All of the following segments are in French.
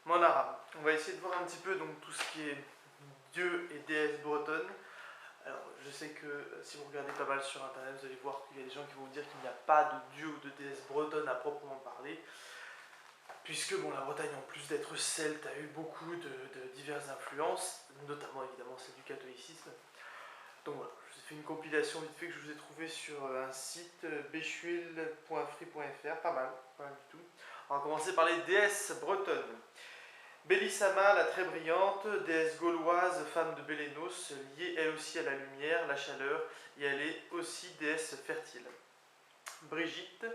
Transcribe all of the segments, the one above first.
Monara. On va essayer de voir un petit peu donc, tout ce qui est dieu et déesse bretonne. Alors, je sais que si vous regardez pas mal sur internet, vous allez voir qu'il y a des gens qui vont vous dire qu'il n'y a pas de dieu ou de déesse bretonne à proprement parler, puisque bon, la Bretagne, en plus d'être celte, a eu beaucoup de diverses influences, notamment évidemment celle du catholicisme. Donc voilà, je vous ai fait une compilation vite fait que je vous ai trouvé sur un site bechuil.free.fr, pas mal du tout. On va commencer par les déesses bretonnes. Bélissama, la très brillante, déesse gauloise, femme de Bélénos, liée elle aussi à la lumière, la chaleur, et elle est aussi déesse fertile. Brigitte,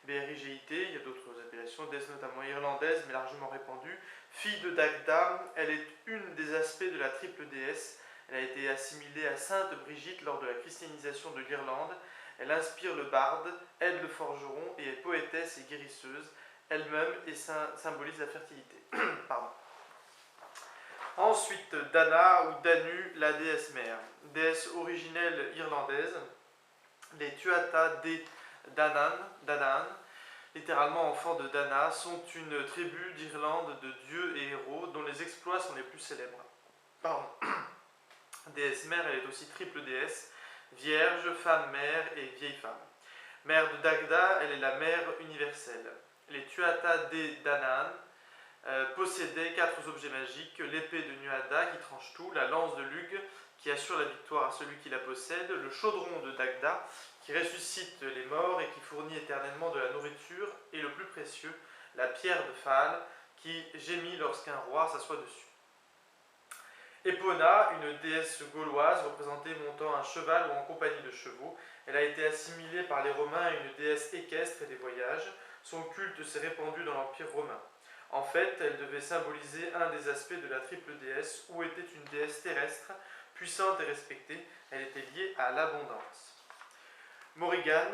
BRIGIT, il y a d'autres appellations, déesse notamment irlandaise, mais largement répandue. Fille de Dagda, elle est une des aspects de la triple déesse. Elle a été assimilée à Sainte Brigitte lors de la christianisation de l'Irlande. Elle inspire le barde, aide le forgeron et est poétesse et guérisseuse. Elle-même et symbolise la fertilité. Pardon. Ensuite, Dana ou Danu, la déesse mère. Déesse originelle irlandaise. Les Tuatha Dé Danann, littéralement enfants de Dana, sont une tribu d'Irlande de dieux et héros dont les exploits sont les plus célèbres. Pardon. Déesse mère, elle est aussi triple déesse, vierge, femme mère et vieille femme. Mère de Dagda, elle est la mère universelle. Les Tuatha Dé Danann possédaient 4 objets magiques, l'épée de Nuada qui tranche tout, la lance de Lugh qui assure la victoire à celui qui la possède, le chaudron de Dagda qui ressuscite les morts et qui fournit éternellement de la nourriture, et le plus précieux, la pierre de Fal qui gémit lorsqu'un roi s'assoit dessus. Epona, une déesse gauloise représentée montant un cheval ou en compagnie de chevaux, elle a été assimilée par les Romains à une déesse équestre et des voyages. Son culte s'est répandu dans l'Empire romain. En fait, elle devait symboliser un des aspects de la triple déesse, où était une déesse terrestre, puissante et respectée. Elle était liée à l'abondance. Morrigan,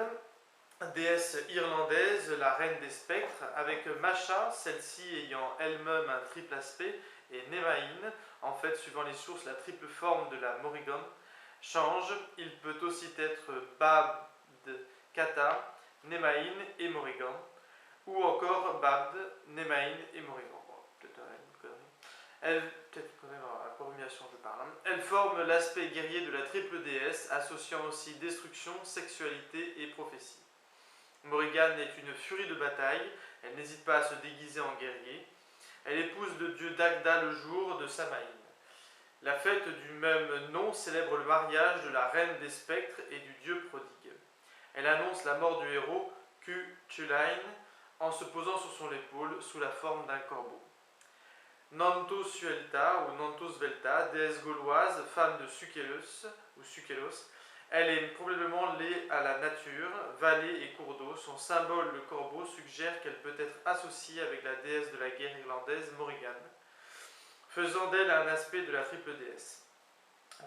déesse irlandaise, la reine des spectres, avec Masha, celle-ci ayant elle-même un triple aspect, et Nemain, en fait, suivant les sources, la triple forme de la Morrigan, change. Il peut aussi être Babd, Kata, Nemain et Morrigan, ou encore Babd, Nemain et Morrigan. Bon, peut-être une connerie. Peut-être quand même la formulation je parle. Elle forme l'aspect guerrier de la triple déesse, associant aussi destruction, sexualité et prophétie. Morrigan est une furie de bataille, elle n'hésite pas à se déguiser en guerrier. Elle épouse le dieu Dagda le jour de Samaïn. La fête du même nom célèbre le mariage de la reine des spectres et du dieu prodigue. Elle annonce la mort du héros Cuchulainn en se posant sur son épaule sous la forme d'un corbeau. Nantosuelta ou Nantosvelta, déesse gauloise, femme de Sukelos ou Sukelos. Elle est probablement liée à la nature, vallées et cours d'eau. Son symbole, le corbeau, suggère qu'elle peut être associée avec la déesse de la guerre irlandaise Morrigan, faisant d'elle un aspect de la triple déesse.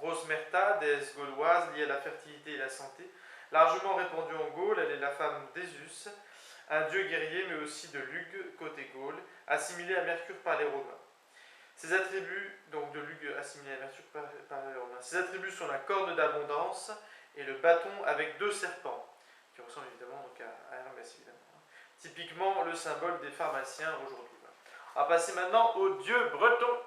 Rosmerta, déesse gauloise liée à la fertilité et la santé, largement répandue en Gaule, elle est la femme d'Esus, un dieu guerrier mais aussi de Lugh, côté Gaule, assimilée à Mercure par les Romains. Ses attributs, donc de Lugh assimilé à Mercure par les Romains, ses attributs sont la corne d'abondance et le bâton avec 2 serpents, qui ressemblent évidemment donc à Hermès évidemment. Typiquement le symbole des pharmaciens aujourd'hui. On va passer maintenant aux dieux bretons.